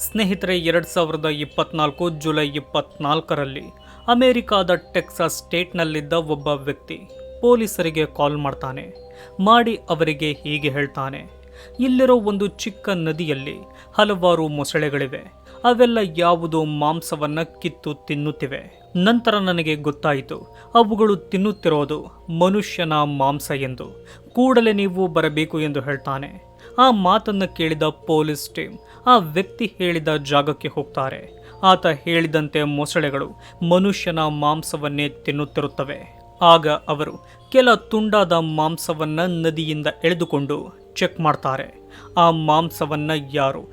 ಸ್ನೇಹಿತರೆ, 2024 ಜುಲೈ 24ರಲ್ಲಿ ಅಮೆರಿಕಾದ ಟೆಕ್ಸಾಸ್ ಸ್ಟೇಟ್ನಲ್ಲಿದ್ದ ಒಬ್ಬ ವ್ಯಕ್ತಿ ಪೊಲೀಸರಿಗೆ ಕಾಲ್ ಮಾಡಿ ಅವರಿಗೆ ಹೀಗೆ ಹೇಳ್ತಾನೆ. ಇಲ್ಲಿರೋ ಒಂದು ಚಿಕ್ಕ ನದಿಯಲ್ಲಿ ಹಲವಾರು ಮೊಸಳೆಗಳಿವೆ. ಅವೆಲ್ಲ ಯಾವುದೋ ಮಾಂಸವನ್ನ ಕಿತ್ತು ತಿನ್ನುತ್ತಿವೆ. ನಂತರ ನನಗೆ ಗೊತ್ತಾಯಿತು ಅವುಗಳು ತಿನ್ನುತ್ತಿರೋದು ಮನುಷ್ಯನ ಮಾಂಸ ಎಂದು. ಕೂಡಲೇ ನೀವು ಬರಬೇಕು ಎಂದು ಹೇಳ್ತಾನೆ. ಆ ಮಾತನ್ನು ಕೇಳಿದ ಪೊಲೀಸ್ ಟೀಮ್ ಆ ವ್ಯಕ್ತಿ ಹೇಳಿದ ಜಾಗಕ್ಕೆ ಹೋಗ್ತಾರೆ. ಆತ ಹೇಳಿದಂತೆ ಮೊಸಳೆಗಳು ಮನುಷ್ಯನ ಮಾಂಸವನ್ನೇ ತಿನ್ನುತ್ತಿರುತ್ತವೆ. ಆಗ ಅವರು ಕೆಲ ತುಂಡಾದ ಮಾಂಸವನ್ನ ನದಿಯಿಂದ ಎಳೆದುಕೊಂಡು ಚೆಕ್ ಮಾಡ್ತಾರೆ. ಆ ಮಾಂಸವನ್ನ ಯಾರು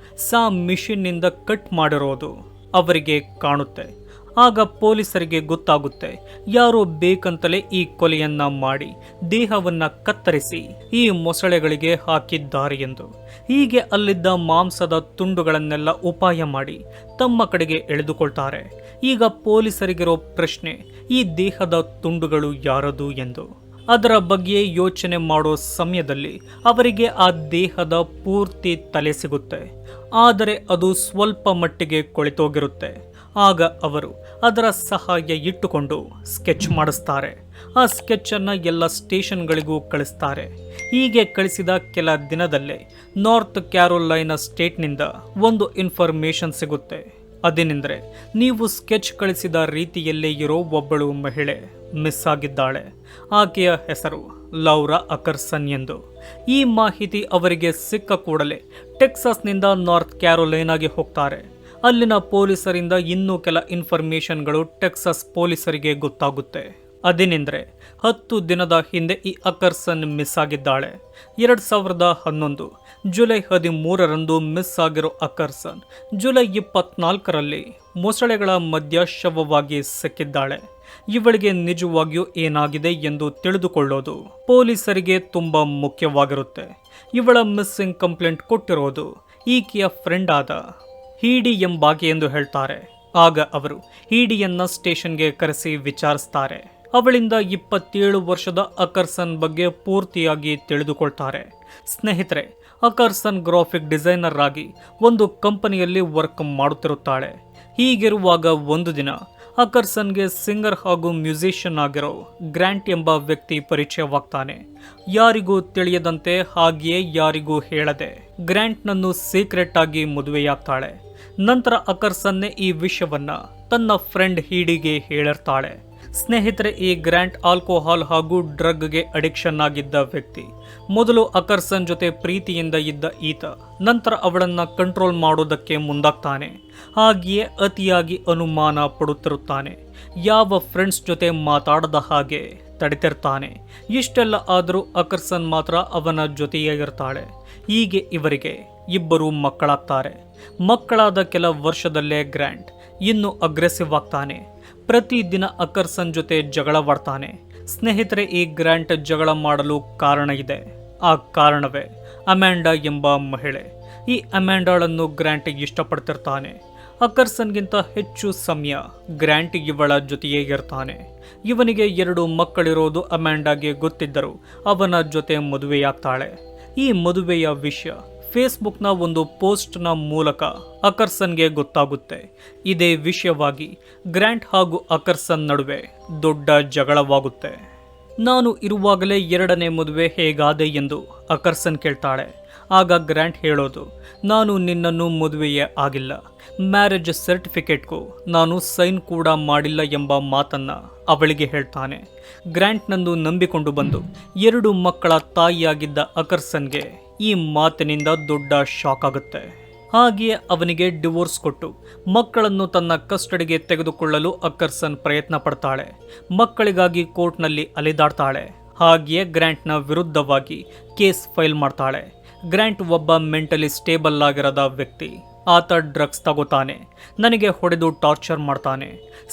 ಮಿಷಿನ್ನಿಂದ ಕಟ್ ಮಾಡಿರೋದು ಅವರಿಗೆ ಕಾಣುತ್ತೆ. ಆಗ ಪೊಲೀಸರಿಗೆ ಗೊತ್ತಾಗುತ್ತೆ ಯಾರೋ ಬೇಕಂತಲೇ ಈ ಕೊಲೆಯನ್ನ ಮಾಡಿ ದೇಹವನ್ನ ಕತ್ತರಿಸಿ ಈ ಮೊಸಳೆಗಳಿಗೆ ಹಾಕಿದ್ದಾರೆ ಎಂದು. ಹೀಗೆ ಅಲ್ಲಿದ್ದ ಮಾಂಸದ ತುಂಡುಗಳನ್ನೆಲ್ಲ ಉಪಾಯ ಮಾಡಿ ತಮ್ಮ ಕಡೆಗೆ ಎಳೆದುಕೊಳ್ತಾರೆ. ಈಗ ಪೊಲೀಸರಿಗಿರೋ ಪ್ರಶ್ನೆ, ಈ ದೇಹದ ತುಂಡುಗಳು ಯಾರದು ಎಂದು. ಅದರ ಬಗ್ಗೆ ಯೋಚನೆ ಮಾಡೋ ಸಮಯದಲ್ಲಿ ಅವರಿಗೆ ಆ ದೇಹದ ಪೂರ್ತಿ ತಲೆ ಸಿಗುತ್ತೆ. ಆದರೆ ಅದು ಸ್ವಲ್ಪ ಮಟ್ಟಿಗೆ ಕೊಳೆತೋಗಿರುತ್ತೆ. ಆಗ ಅವರು ಅದರ ಸಹಾಯ ಇಟ್ಟುಕೊಂಡು ಸ್ಕೆಚ್ ಮಾಡಿಸ್ತಾರೆ. ಆ ಸ್ಕೆಚನ್ನು ಎಲ್ಲ ಸ್ಟೇಷನ್ಗಳಿಗೂ ಕಳಿಸ್ತಾರೆ. ಹೀಗೆ ಕಳಿಸಿದ ಕೆಲ ದಿನದಲ್ಲೇ ನಾರ್ತ್ ಕ್ಯಾರೋಲೈನಾ ಸ್ಟೇಟ್ನಿಂದ ಒಂದು ಇನ್ಫಾರ್ಮೇಶನ್ ಸಿಗುತ್ತೆ. ಅದೇನೆಂದರೆ, ನೀವು ಸ್ಕೆಚ್ ಕಳಿಸಿದ ರೀತಿಯಲ್ಲೇ ಇರೋ ಒಬ್ಬಳು ಮಹಿಳೆ ಮಿಸ್ ಆಗಿದ್ದಾಳೆ. ಆಕೆಯ ಹೆಸರು ಲೌರಾ ಅಕರ್ಸನ್ ಎಂದು. ಈ ಮಾಹಿತಿ ಅವರಿಗೆ ಸಿಕ್ಕ ಕೂಡಲೇ ಟೆಕ್ಸಾಸ್ನಿಂದ ನಾರ್ತ್ ಕ್ಯಾರೋಲೈನಾಗೆ ಹೋಗ್ತಾರೆ. ಅಲ್ಲಿನ ಪೊಲೀಸರಿಂದ ಇನ್ನೂ ಕೆಲ ಇನ್ಫಾರ್ಮೇಶನ್ಗಳು ಟೆಕ್ಸಾಸ್ ಪೊಲೀಸರಿಗೆ ಗೊತ್ತಾಗುತ್ತೆ. ಅದೇನೆಂದರೆ, 10 ದಿನದ ಹಿಂದೆ ಈ ಅಕರ್ಸನ್ ಮಿಸ್ ಆಗಿದ್ದಾಳೆ. 2011 ಜುಲೈ 13ರಂದು ಮಿಸ್ ಆಗಿರೋ ಅಕರ್ಸನ್ ಜುಲೈ 24ರಲ್ಲಿ ಮೊಸಳೆಗಳ ಮಧ್ಯ ಶವವಾಗಿ ಸಿಕ್ಕಿದ್ದಾಳೆ. ಇವಳಿಗೆ ನಿಜವಾಗಿಯೂ ಏನಾಗಿದೆ ಎಂದು ತಿಳಿದುಕೊಳ್ಳೋದು ಪೊಲೀಸರಿಗೆ ತುಂಬಾ ಮುಖ್ಯವಾಗಿರುತ್ತೆ. ಇವಳ ಮಿಸ್ಸಿಂಗ್ ಕಂಪ್ಲೇಂಟ್ ಕೊಟ್ಟಿರೋದು ಈಕೆಯ ಫ್ರೆಂಡ್ ಆದ ಹೀಡಿ ಎಂಬಾಕೆ ಎಂದು ಹೇಳ್ತಾರೆ. ಆಗ ಅವರು ಹೀಡಿಯನ್ನ ಸ್ಟೇಷನ್ಗೆ ಕರೆಸಿ ವಿಚಾರಿಸ್ತಾರೆ. ಅವಳಿಂದ 27 ವರ್ಷದ ಅಕರ್ಸನ್ ಬಗ್ಗೆ ಪೂರ್ತಿಯಾಗಿ ತಿಳಿದುಕೊಳ್ತಾರೆ. ಸ್ನೇಹಿತರೆ, ಅಕರ್ಸನ್ ಗ್ರಾಫಿಕ್ ಡಿಸೈನರ್ ಆಗಿ ಒಂದು ಕಂಪನಿಯಲ್ಲಿ ವರ್ಕ್ ಮಾಡುತ್ತಿರುತ್ತಾಳೆ. ಹೀಗಿರುವಾಗ ಒಂದು ದಿನ ಅಕರ್ಸನ್ಗೆ ಸಿಂಗರ್ ಹಾಗೂ ಮ್ಯೂಸಿಷಿಯನ್ ಆಗಿರೋ ಗ್ರ್ಯಾಂಟ್ ಎಂಬ ವ್ಯಕ್ತಿ ಪರಿಚಯವಾಗ್ತಾನೆ. ಯಾರಿಗೂ ತಿಳಿಯದಂತೆ, ಹಾಗೆಯೇ ಯಾರಿಗೂ ಹೇಳದೆ ಗ್ರ್ಯಾಂಟ್ನನ್ನು ಸೀಕ್ರೆಟ್ ಆಗಿ ಮದುವೆಯಾಗ್ತಾಳೆ. ನಂತರ ಅಕರ್ಸನ್ನೇ ಈ ವಿಷಯವನ್ನ ತನ್ನ ಫ್ರೆಂಡ್ ಹೀಡಿಗೆ ಹೇಳಿರ್ತಾಳೆ. ಸ್ನೇಹಿತರೆ, ಈ ಗ್ರ್ಯಾಂಟ್ ಆಲ್ಕೋಹಾಲ್ ಹಾಗೂ ಡ್ರಗ್ಗೆ ಅಡಿಕ್ಷನ್ ಆಗಿದ್ದ ವ್ಯಕ್ತಿ. ಮೊದಲು ಅಕರ್ಸನ್ ಜೊತೆ ಪ್ರೀತಿಯಿಂದ ಇದ್ದ ಈತ ನಂತರ ಅವಳನ್ನ ಕಂಟ್ರೋಲ್ ಮಾಡೋದಕ್ಕೆ ಮುಂದಾಗ್ತಾನೆ. ಹಾಗೆಯೇ ಅತಿಯಾಗಿ ಅನುಮಾನ ಪಡುತ್ತಿರುತ್ತಾನೆ. ಯಾವ ಫ್ರೆಂಡ್ಸ್ ಜೊತೆ ಮಾತಾಡದ ಹಾಗೆ ತಡಿತಿರ್ತಾನೆ. ಇಷ್ಟೆಲ್ಲ ಆದರೂ ಅಕರ್ಸನ್ ಮಾತ್ರ ಅವನ ಜೊತೆಯೇ ಇರ್ತಾಳೆ. ಹೀಗೆ ಇವರಿಗೆ 2 ಮಕ್ಕಳಾಗ್ತಾರೆ. ಮಕ್ಕಳಾದ ಕೆಲ ವರ್ಷದಲ್ಲೇ ಗ್ರ್ಯಾಂಟ್ ಇನ್ನೂ ಅಗ್ರೆಸಿವ್ ಆಗ್ತಾನೆ. ಪ್ರತಿದಿನ ಅಕರ್ಸನ್ ಜೊತೆ ಜಗಳವಾಡ್ತಾನೆ. ಸ್ನೇಹಿತರೆ, ಈ ಗ್ರ್ಯಾಂಟ್ ಜಗಳ ಮಾಡಲು ಕಾರಣ ಇದೆ. ಆ ಕಾರಣವೇ ಅಮ್ಯಾಂಡಾ ಎಂಬ ಮಹಿಳೆ. ಈ ಅಮ್ಯಾಂಡಾಳನ್ನು ಗ್ರ್ಯಾಂಟ್ ಇಷ್ಟಪಡ್ತಿರ್ತಾನೆ. ಅಕರ್ಸನ್ಗಿಂತ ಹೆಚ್ಚು ಸಮಯ ಗ್ರ್ಯಾಂಟ್ ಇವಳ ಜೊತೆಯೇ ಇರ್ತಾನೆ. ಇವನಿಗೆ 2 ಮಕ್ಕಳಿರೋದು ಅಮ್ಯಾಂಡಾಗೆ ಗೊತ್ತಿದ್ದರೂ ಅವನ ಜೊತೆ ಮದುವೆಯಾಗ್ತಾಳೆ. ಈ ಮದುವೆಯ ವಿಷಯ ಫೇಸ್ಬುಕ್ನ ಒಂದು ಪೋಸ್ಟ್ನ ಮೂಲಕ ಅಕರ್ಸನ್ಗೆ ಗೊತ್ತಾಗುತ್ತೆ. ಇದೇ ವಿಷಯವಾಗಿ ಗ್ರ್ಯಾಂಟ್ ಹಾಗೂ ಅಕರ್ಸನ್ ನಡುವೆ ದೊಡ್ಡ ಜಗಳವಾಗುತ್ತೆ. ನಾನು ಇರುವಾಗಲೇ 2ನೇ ಮದುವೆ ಹೇಗಾದೆ ಎಂದು ಅಕರ್ಸನ್ ಕೇಳ್ತಾಳೆ. ಆಗ ಗ್ರ್ಯಾಂಟ್ ಹೇಳೋದು, ನಾನು ನಿನ್ನನ್ನು ಮದುವೆಯೇ ಆಗಿಲ್ಲ, ಮ್ಯಾರೇಜ್ ಸರ್ಟಿಫಿಕೇಟ್ಗೂ ನಾನು ಸೈನ್ ಕೂಡ ಮಾಡಿಲ್ಲ ಎಂಬ ಮಾತನ್ನ ಅವಳಿಗೆ ಹೇಳ್ತಾನೆ. ಗ್ರ್ಯಾಂಟ್ನನ್ನು ನಂಬಿಕೊಂಡು ಬಂದು 2 ಮಕ್ಕಳ ತಾಯಿಯಾಗಿದ್ದ ಅಕರ್ಸನ್ಗೆ ಈ ಮಾತಿನಿಂದ ದೊಡ್ಡ ಶಾಕ್ ಆಗುತ್ತೆ. ಹಾಗೆಯೇ ಅವನಿಗೆ ಡಿವೋರ್ಸ್ ಕೊಟ್ಟು ಮಕ್ಕಳನ್ನು ತನ್ನ ಕಸ್ಟಡಿಗೆ ತೆಗೆದುಕೊಳ್ಳಲು ಅಕರ್ಸನ್ ಪ್ರಯತ್ನ ಪಡ್ತಾಳೆ. ಮಕ್ಕಳಿಗಾಗಿ ಕೋರ್ಟ್ನಲ್ಲಿ ಅಲೆದಾಡ್ತಾಳೆ. ಹಾಗೆಯೇ ಗ್ರ್ಯಾಂಟ್ನ ವಿರುದ್ಧವಾಗಿ ಕೇಸ್ ಫೈಲ್ ಮಾಡ್ತಾಳೆ. ಗ್ರ್ಯಾಂಟ್ ಒಬ್ಬ ಮೆಂಟಲಿ ಸ್ಟೇಬಲ್ ಆಗಿರದ ವ್ಯಕ್ತಿ. ಆತ ಡ್ರಗ್ಸ್ ತಗೋತಾನೆ, ನನಗೆ ಹೊಡೆದು ಟಾರ್ಚರ್ ಮಾಡ್ತಾನೆ,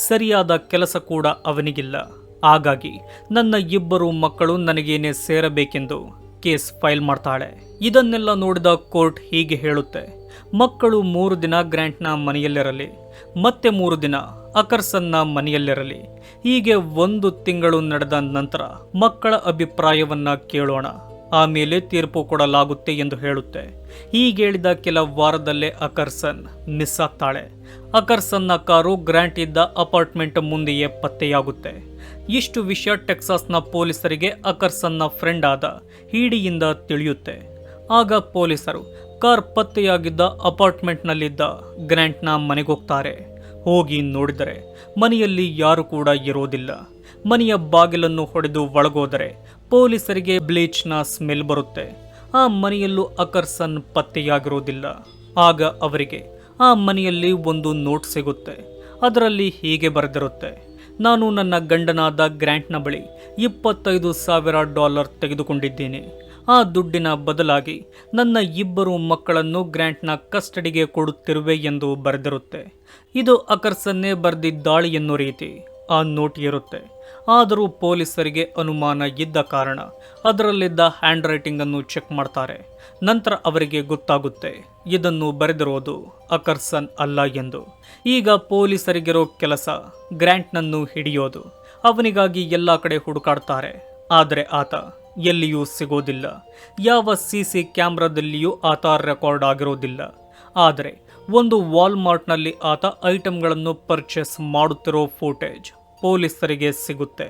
ಸರಿಯಾದ ಕೆಲಸ ಕೂಡ ಅವನಿಗಿಲ್ಲ. ಹಾಗಾಗಿ ನನ್ನ 2 ಮಕ್ಕಳು ನನಗೇನೆ ಸೇರಬೇಕೆಂದು ಕೇಸ್ ಫೈಲ್ ಮಾಡ್ತಾಳೆ. ಇದನ್ನೆಲ್ಲ ನೋಡಿದ ಕೋರ್ಟ್ ಹೀಗೆ ಹೇಳುತ್ತೆ, ಮಕ್ಕಳು 3 ದಿನ ಗ್ರ್ಯಾಂಟ್ನ ಮನೆಯಲ್ಲಿರಲಿ, ಮತ್ತೆ 3 ದಿನ ಅಕರ್ಸನ್ನ ಮನೆಯಲ್ಲಿರಲಿ. ಹೀಗೆ 1 ತಿಂಗಳು ನಡೆದ ನಂತರ ಮಕ್ಕಳ ಅಭಿಪ್ರಾಯವನ್ನ ಕೇಳೋಣ. ಆಮೇಲೆ ತೀರ್ಪು ಕೊಡಲಾಗುತ್ತೆ ಎಂದು ಹೇಳುತ್ತೆ. ಹೀಗೇಳಿದ ಕೆಲ ವಾರದಲ್ಲೇ ಅಕರ್ಸನ್ ಮಿಸ್ ಆಗ್ತಾಳೆ. ಅಕರ್ಸನ್ನ ಕಾರು ಗ್ರಾಂಟ್ ಇದ್ದ ಅಪಾರ್ಟ್ಮೆಂಟ್ ಮುಂದೆಯೇ ಪತ್ತೆಯಾಗುತ್ತೆ. ಇಷ್ಟು ವಿಷಯ ಟೆಕ್ಸಾಸ್ನ ಪೊಲೀಸರಿಗೆ ಅಕರ್ಸನ್ನ ಫ್ರೆಂಡ್ ಆದ ಹೀಡಿಯಿಂದ ತಿಳಿಯುತ್ತೆ. ಆಗ ಪೊಲೀಸರು ಕಾರ್ ಪತ್ತೆಯಾಗಿದ್ದ ಅಪಾರ್ಟ್ಮೆಂಟ್ನಲ್ಲಿದ್ದ ಗ್ರಾಂಟ್ನ ಮನೆಗೋಗ್ತಾರೆ. ಹೋಗಿ ನೋಡಿದರೆ ಮನೆಯಲ್ಲಿ ಯಾರು ಕೂಡ ಇರೋದಿಲ್ಲ. ಮನೆಯ ಬಾಗಿಲನ್ನು ಹೊಡೆದು ಒಳಗೋದರೆ ಪೊಲೀಸರಿಗೆ ಬ್ಲೀಚ್ನ ಸ್ಮೆಲ್ ಬರುತ್ತೆ. ಆ ಮನೆಯಲ್ಲೂ ಅಕರ್ಸನ್ ಪತ್ತೆಯಾಗಿರೋದಿಲ್ಲ. ಆಗ ಅವರಿಗೆ ಆ ಮನೆಯಲ್ಲಿ ಒಂದು ನೋಟ್ ಸಿಗುತ್ತೆ. ಅದರಲ್ಲಿ ಹೀಗೆ ಬರೆದಿರುತ್ತೆ: ನಾನು ನನ್ನ ಗಂಡನಾದ ಗ್ರಾಂಟ್ನ ಬಳಿ $25,000 ತೆಗೆದುಕೊಂಡಿದ್ದೀನಿ. ಆ ದುಡ್ಡಿನ ಬದಲಾಗಿ ನನ್ನ 2 ಮಕ್ಕಳನ್ನು ಗ್ರಾಂಟ್ನ ಕಸ್ಟಡಿಗೆ ಕೊಡುತ್ತಿರುವೆ ಎಂದು ಬರೆದಿರುತ್ತೆ. ಇದು ಅಕರ್ಸನ್ನೇ ಬರೆದಿದ್ದಾಳೆ ಎನ್ನೋ ರೀತಿ ಆ ನೋಟ್ ಇರುತ್ತೆ. ಆದರೂ ಪೊಲೀಸರಿಗೆ ಅನುಮಾನ ಇದ್ದ ಕಾರಣ ಅದರಲ್ಲಿದ್ದ ಹ್ಯಾಂಡ್ ರೈಟಿಂಗ್ ಅನ್ನು ಚೆಕ್ ಮಾಡ್ತಾರೆ. ನಂತರ ಅವರಿಗೆ ಗೊತ್ತಾಗುತ್ತೆ ಇದನ್ನು ಬರೆದಿರೋದು ಅಕರ್ಸನ್ ಅಲ್ಲ ಎಂದು. ಈಗ ಪೊಲೀಸರಿಗಿರೋ ಕೆಲಸ ಗ್ರಾಂಟ್ನನ್ನು ಹಿಡಿಯೋದು. ಅವನಿಗಾಗಿ ಎಲ್ಲ ಕಡೆ ಹುಡುಕಾಡ್ತಾರೆ. ಆದರೆ ಆತ ಎಲ್ಲಿಯೂ ಸಿಗೋದಿಲ್ಲ. ಯಾವ CC ಕ್ಯಾಮ್ರಾದಲ್ಲಿಯೂ ಆತ ರೆಕಾರ್ಡ್ ಆಗಿರೋದಿಲ್ಲ. ಆದರೆ ಒಂದು ವಾಲ್ಮಾರ್ಟ್ನಲ್ಲಿ ಆತ ಐಟಮ್ಗಳನ್ನು ಪರ್ಚೇಸ್ ಮಾಡುತ್ತಿರೋ ಫುಟೇಜ್ ಪೊಲೀಸರಿಗೆ ಸಿಗುತ್ತೆ.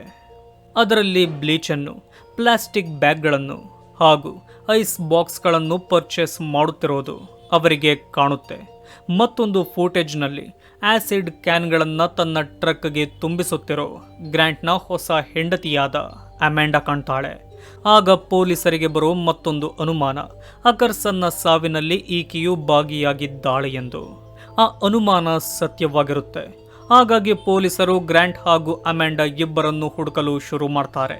ಅದರಲ್ಲಿ ಬ್ಲೀಚನ್ನು, ಪ್ಲಾಸ್ಟಿಕ್ ಬ್ಯಾಗ್ಗಳನ್ನು ಹಾಗೂ ಐಸ್ ಬಾಕ್ಸ್ಗಳನ್ನು ಪರ್ಚೇಸ್ ಮಾಡುತ್ತಿರೋದು ಅವರಿಗೆ ಕಾಣುತ್ತೆ. ಮತ್ತೊಂದು ಫುಟೇಜ್ನಲ್ಲಿ ಆಸಿಡ್ ಕ್ಯಾನ್ಗಳನ್ನು ತನ್ನ ಟ್ರಕ್ಗೆ ತುಂಬಿಸುತ್ತಿರೋ ಗ್ರಾಂಟ್ನ ಹೊಸ ಹೆಂಡತಿಯಾದ ಅಮ್ಯಾಂಡಾ ಕಾಣ್ತಾಳೆ. ಆಗ ಪೊಲೀಸರಿಗೆ ಬರೋ ಮತ್ತೊಂದು ಅನುಮಾನ ಅಕರ್ಸನ್ನ ಸಾವಿನಲ್ಲಿ ಈಕೆಯು ಭಾಗಿಯಾಗಿದ್ದಾಳೆ ಎಂದು. ಆ ಅನುಮಾನ ಸತ್ಯವಾಗಿರುತ್ತೆ. ಹಾಗಾಗಿ ಪೊಲೀಸರು ಗ್ರಾಂಟ್ ಹಾಗೂ ಅಮ್ಯಾಂಡಾ ಇಬ್ಬರನ್ನು ಹುಡುಕಲು ಶುರು ಮಾಡ್ತಾರೆ.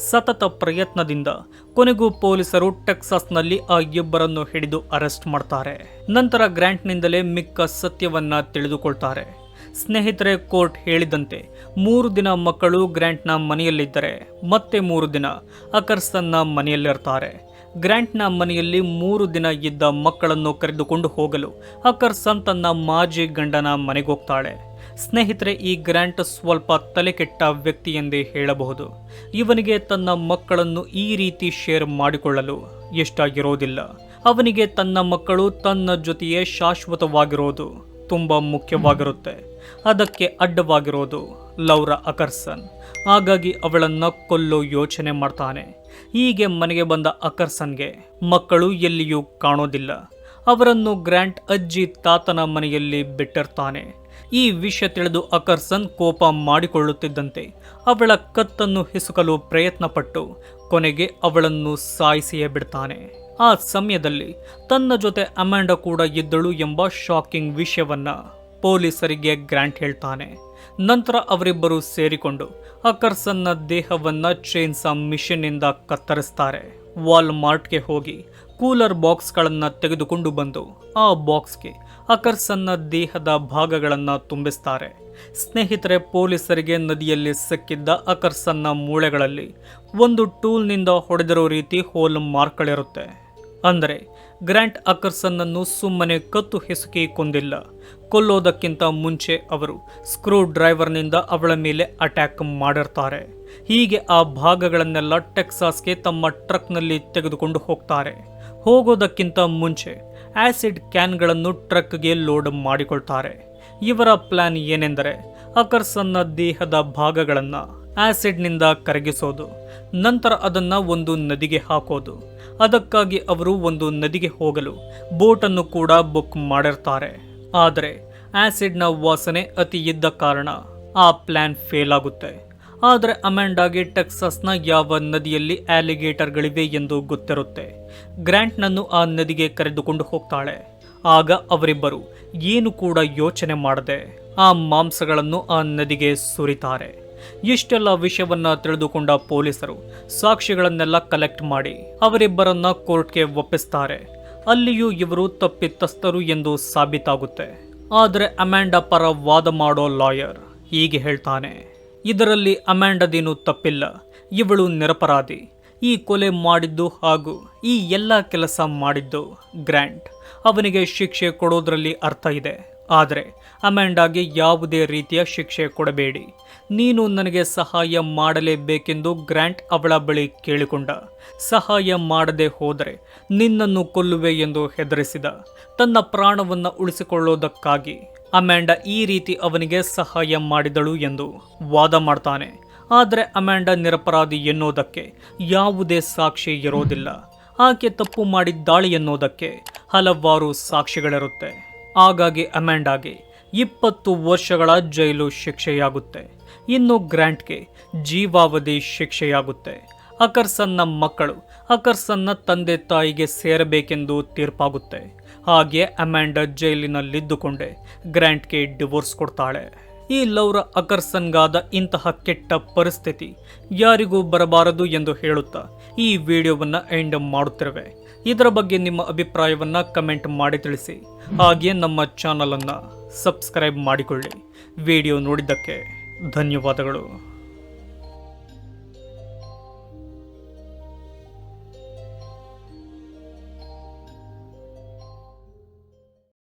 ಸತತ ಪ್ರಯತ್ನದಿಂದ ಕೊನೆಗೂ ಪೊಲೀಸರು ಟೆಕ್ಸಾಸ್ನಲ್ಲಿ ಆ ಇಬ್ಬರನ್ನು ಹಿಡಿದು ಅರೆಸ್ಟ್ ಮಾಡ್ತಾರೆ. ನಂತರ ಗ್ರಾಂಟ್ನಿಂದಲೇ ಮಿಕ್ಕ ಸತ್ಯವನ್ನ ತಿಳಿದುಕೊಳ್ತಾರೆ. ಸ್ನೇಹಿತರೆ, ಕೋರ್ಟ್ ಹೇಳಿದಂತೆ 3 ದಿನ ಮಕ್ಕಳು ಗ್ರಾಂಟ್ನ ಮನೆಯಲ್ಲಿದ್ದರೆ ಮತ್ತೆ 3 ದಿನ ಅಕರ್ಸನ್ನ ಮನೆಯಲ್ಲಿರ್ತಾರೆ. ಗ್ರಾಂಟ್ನ ಮನೆಯಲ್ಲಿ 3 ದಿನ ಇದ್ದ ಮಕ್ಕಳನ್ನು ಕರೆದುಕೊಂಡು ಹೋಗಲು ಅಕರ್ಸನ್ ತನ್ನ ಮಾಜಿ ಗಂಡನ ಮನೆಗೋಗ್ತಾಳೆ. ಸ್ನೇಹಿತರೆ, ಈ ಗ್ರಾಂಟ್ ಸ್ವಲ್ಪ ತಲೆಕೆಟ್ಟ ವ್ಯಕ್ತಿ ಎಂದೇ ಹೇಳಬಹುದು. ಇವನಿಗೆ ತನ್ನ ಮಕ್ಕಳನ್ನು ಈ ರೀತಿ ಶೇರ್ ಮಾಡಿಕೊಳ್ಳಲು ಇಷ್ಟವಿರೋದಿಲ್ಲ. ಅವನಿಗೆ ತನ್ನ ಮಕ್ಕಳು ತನ್ನ ಜೊತೆಯೇ ಶಾಶ್ವತವಾಗಿರೋದು ತುಂಬಾ ಮುಖ್ಯವಾಗಿರುತ್ತೆ. ಅದಕ್ಕೆ ಅಡ್ಡವಾಗಿರೋದು ಲೌರಾ ಅಕರ್ಸನ್. ಹಾಗಾಗಿ ಅವಳನ್ನ ಕೊಲ್ಲೋ ಯೋಚನೆ ಮಾಡ್ತಾನೆ. ಹೀಗೆ ಮನೆಗೆ ಬಂದ ಅಕರ್ಸನ್ಗೆ ಮಕ್ಕಳು ಎಲ್ಲಿಯೂ ಕಾಣೋದಿಲ್ಲ. ಅವರನ್ನು ಗ್ರಾಂಟ್ ಅಜ್ಜಿ ತಾತನ ಮನೆಯಲ್ಲಿ ಬಿಟ್ಟಿರ್ತಾನೆ. ಈ ವಿಷಯ ತಿಳಿದು ಅಕರ್ಸನ್ ಕೋಪ ಮಾಡಿಕೊಳ್ಳುತ್ತಿದ್ದಂತೆ ಅವಳ ಕತ್ತನ್ನು ಹಿಸುಕಲು ಪ್ರಯತ್ನಪಟ್ಟು ಕೊನೆಗೆ ಅವಳನ್ನು ಸಾಯಿಸಿಯೇ ಬಿಡ್ತಾನೆ. ಆ ಸಮಯದಲ್ಲಿ ತನ್ನ ಜೊತೆ ಅಮ್ಯಾಂಡಾ ಕೂಡ ಇದ್ದಳು ಎಂಬ ಶಾಕಿಂಗ್ ವಿಷಯವನ್ನ ಪೊಲೀಸರಿಗೆ ಗ್ರಾಂಟ್ ಹೇಳ್ತಾನೆ. ನಂತರ ಅವರಿಬ್ಬರು ಸೇರಿಕೊಂಡು ಅಕರ್ಸನ್ನ ದೇಹವನ್ನ ಚೈನ್ಸಾ ಮಿಷನ್ನಿಂದ ಕತ್ತರಿಸ್ತಾರೆ. ವಾಲ್ಮಾರ್ಟ್ಗೆ ಹೋಗಿ ಕೂಲರ್ ಬಾಕ್ಸ್ಗಳನ್ನು ತೆಗೆದುಕೊಂಡು ಬಂದು ಆ ಬಾಕ್ಸ್ಗೆ ಅಕರ್ಸನ್ನ ದೇಹದ ಭಾಗಗಳನ್ನು ತುಂಬಿಸ್ತಾರೆ. ಸ್ನೇಹಿತರೆ, ಪೊಲೀಸರಿಗೆ ನದಿಯಲ್ಲಿ ಸಿಕ್ಕಿದ್ದ ಅಕರ್ಸನ್ನ ಮೂಳೆಗಳಲ್ಲಿ ಒಂದು ಟೂಲ್ನಿಂದ ಹೊಡೆದಿರೋ ರೀತಿ ಹೋಲ್ ಮಾರ್ಕ್ಗಳಿರುತ್ತೆ. ಅಂದರೆ ಗ್ರಾಂಟ್ ಅಕರ್ಸನ್ನನ್ನು ಸುಮ್ಮನೆ ಕತ್ತು ಹಿಸುಕಿ ಕೊಂದಿಲ್ಲ. ಕೊಲ್ಲೋದಕ್ಕಿಂತ ಮುಂಚೆ ಅವರು ಸ್ಕ್ರೂ ಡ್ರೈವರ್ನಿಂದ ಅವಳ ಮೇಲೆ ಅಟ್ಯಾಕ್ ಮಾಡಿರ್ತಾರೆ. ಹೀಗೆ ಆ ಭಾಗಗಳನ್ನೆಲ್ಲ ಟೆಕ್ಸಾಸ್ಗೆ ತಮ್ಮ ಟ್ರಕ್ನಲ್ಲಿ ತೆಗೆದುಕೊಂಡು ಹೋಗ್ತಾರೆ. ಹೋಗೋದಕ್ಕಿಂತ ಮುಂಚೆ ಆಸಿಡ್ ಕ್ಯಾನ್ಗಳನ್ನು ಟ್ರಕ್ಗೆ ಲೋಡ್ ಮಾಡಿಕೊಳ್ತಾರೆ. ಇವರ ಪ್ಲಾನ್ ಏನೆಂದರೆ ಅಕರ್ಸನ್ನ ದೇಹದ ಭಾಗಗಳನ್ನು ಆಸಿಡ್ನಿಂದ ಕರಗಿಸೋದು, ನಂತರ ಅದನ್ನು ಒಂದು ನದಿಗೆ ಹಾಕೋದು. ಅದಕ್ಕಾಗಿ ಅವರು ಒಂದು ನದಿಗೆ ಹೋಗಲು ಬೋಟನ್ನು ಕೂಡ ಬುಕ್ ಮಾಡಿರ್ತಾರೆ. ಆದರೆ ಆಸಿಡ್ನ ವಾಸನೆ ಅತಿ ಇದ್ದ ಕಾರಣ ಆ ಪ್ಲಾನ್ ಫೇಲ್ ಆಗುತ್ತೆ. ಆದರೆ ಅಮ್ಯಾಂಡಾಗೆ ಟೆಕ್ಸಾಸ್ನ ಯಾವ ನದಿಯಲ್ಲಿ ಆಲಿಗೇಟರ್ಗಳಿವೆ ಎಂದು ಗೊತ್ತಿರುತ್ತೆ. ಗ್ರಾಂಟ್ನನ್ನು ಆ ನದಿಗೆ ಕರೆದುಕೊಂಡು ಹೋಗ್ತಾಳೆ. ಆಗ ಅವರಿಬ್ಬರು ಏನು ಕೂಡ ಯೋಚನೆ ಮಾಡದೆ ಆ ಮಾಂಸಗಳನ್ನು ಆ ನದಿಗೆ ಸುರಿತಾರೆ. ಇಷ್ಟೆಲ್ಲ ವಿಷಯವನ್ನ ತಿಳಿದುಕೊಂಡ ಪೊಲೀಸರು ಸಾಕ್ಷಿಗಳನ್ನೆಲ್ಲ ಕಲೆಕ್ಟ್ ಮಾಡಿ ಅವರಿಬ್ಬರನ್ನ ಕೋರ್ಟ್ಗೆ ಒಪ್ಪಿಸ್ತಾರೆ. ಅಲ್ಲಿಯೂ ಇವರು ತಪ್ಪಿತಸ್ಥರು ಎಂದು ಸಾಬೀತಾಗುತ್ತೆ. ಆದರೆ ಅಮ್ಯಾಂಡಾ ಪರ ವಾದ ಮಾಡೋ ಲಾಯರ್ ಹೀಗೆ ಹೇಳ್ತಾನೆ: ಇದರಲ್ಲಿ ಅಮ್ಯಾಂಡಾದೇನು ತಪ್ಪಿಲ್ಲ, ಇವಳು ನಿರಪರಾಧಿ. ಈ ಕೊಲೆ ಮಾಡಿದ್ದು ಹಾಗೂ ಈ ಎಲ್ಲ ಕೆಲಸ ಮಾಡಿದ್ದು ಗ್ರಾಂಟ್. ಅವನಿಗೆ ಶಿಕ್ಷೆ ಕೊಡೋದ್ರಲ್ಲಿ ಅರ್ಥ ಇದೆ. ಆದರೆ ಅಮ್ಯಾಂಡಾಗೆ ಯಾವುದೇ ರೀತಿಯ ಶಿಕ್ಷೆ ಕೊಡಬೇಡಿ, ನೀನು ನನಗೆ ಸಹಾಯ ಮಾಡಲೇಬೇಕೆಂದು ಗ್ರ್ಯಾಂಟ್ ಅವಳ ಬಳಿ ಕೇಳಿಕೊಂಡ. ಸಹಾಯ ಮಾಡದೆ ಹೋದರೆ ನಿನ್ನನ್ನು ಕೊಲ್ಲುವೆ ಎಂದು ಹೆದರಿಸಿದ. ತನ್ನ ಪ್ರಾಣವನ್ನು ಉಳಿಸಿಕೊಳ್ಳೋದಕ್ಕಾಗಿ ಅಮ್ಯಾಂಡಾ ಈ ರೀತಿ ಅವನಿಗೆ ಸಹಾಯ ಮಾಡಿದಳು ಎಂದು ವಾದ ಮಾಡ್ತಾನೆ. ಆದರೆ ಅಮ್ಯಾಂಡಾ ನಿರಪರಾಧಿ ಎನ್ನುವುದಕ್ಕೆ ಯಾವುದೇ ಸಾಕ್ಷಿ ಇರೋದಿಲ್ಲ. ಆಕೆ ತಪ್ಪು ಮಾಡಿದ್ದಾಳೆ ಎನ್ನುವುದಕ್ಕೆ ಹಲವಾರು ಸಾಕ್ಷಿಗಳಿರುತ್ತೆ. ಹಾಗಾಗಿ ಅಮ್ಯಾಂಡಾಗೆ 20 ವರ್ಷಗಳ ಜೈಲು ಶಿಕ್ಷೆಯಾಗುತ್ತೆ. ಇನ್ನು ಗ್ರ್ಯಾಂಟ್ಗೆ ಜೀವಾವಧಿ ಶಿಕ್ಷೆಯಾಗುತ್ತೆ. ಅಕರ್ಸನ್ನ ಮಕ್ಕಳು ಅಕರ್ಸನ್ನ ತಂದೆ ತಾಯಿಗೆ ಸೇರಬೇಕೆಂದು ತೀರ್ಪಾಗುತ್ತೆ. ಹಾಗೆ ಅಮ್ಯಾಂಡಾ ಜೈಲಿನಲ್ಲಿದ್ದುಕೊಂಡೇ ಗ್ರ್ಯಾಂಟ್ಗೆ ಡಿವೋರ್ಸ್ ಕೊಡ್ತಾಳೆ. ಈ ಲೌರಾ ಅಕರ್ಸನ್ಗಾದ ಇಂತಹ ಕೆಟ್ಟ ಪರಿಸ್ಥಿತಿ ಯಾರಿಗೂ ಬರಬಾರದು ಎಂದು ಹೇಳುತ್ತಾ ಈ ವಿಡಿಯೋವನ್ನು ಎಂಡ್ ಮಾಡುತ್ತಿರುವೆ. ಇದರ ಬಗ್ಗೆ ನಿಮ್ಮ ಅಭಿಪ್ರಾಯವನ್ನು ಕಮೆಂಟ್ ಮಾಡಿ ತಿಳಿಸಿ. ಹಾಗೆ ನಮ್ಮ ಚಾನಲನ್ನು ಸಬ್ಸ್ಕ್ರೈಬ್ ಮಾಡಿಕೊಳ್ಳಿ. ವಿಡಿಯೋ ನೋಡಿದ್ದಕ್ಕೆ ಧನ್ಯವಾದಗಳು.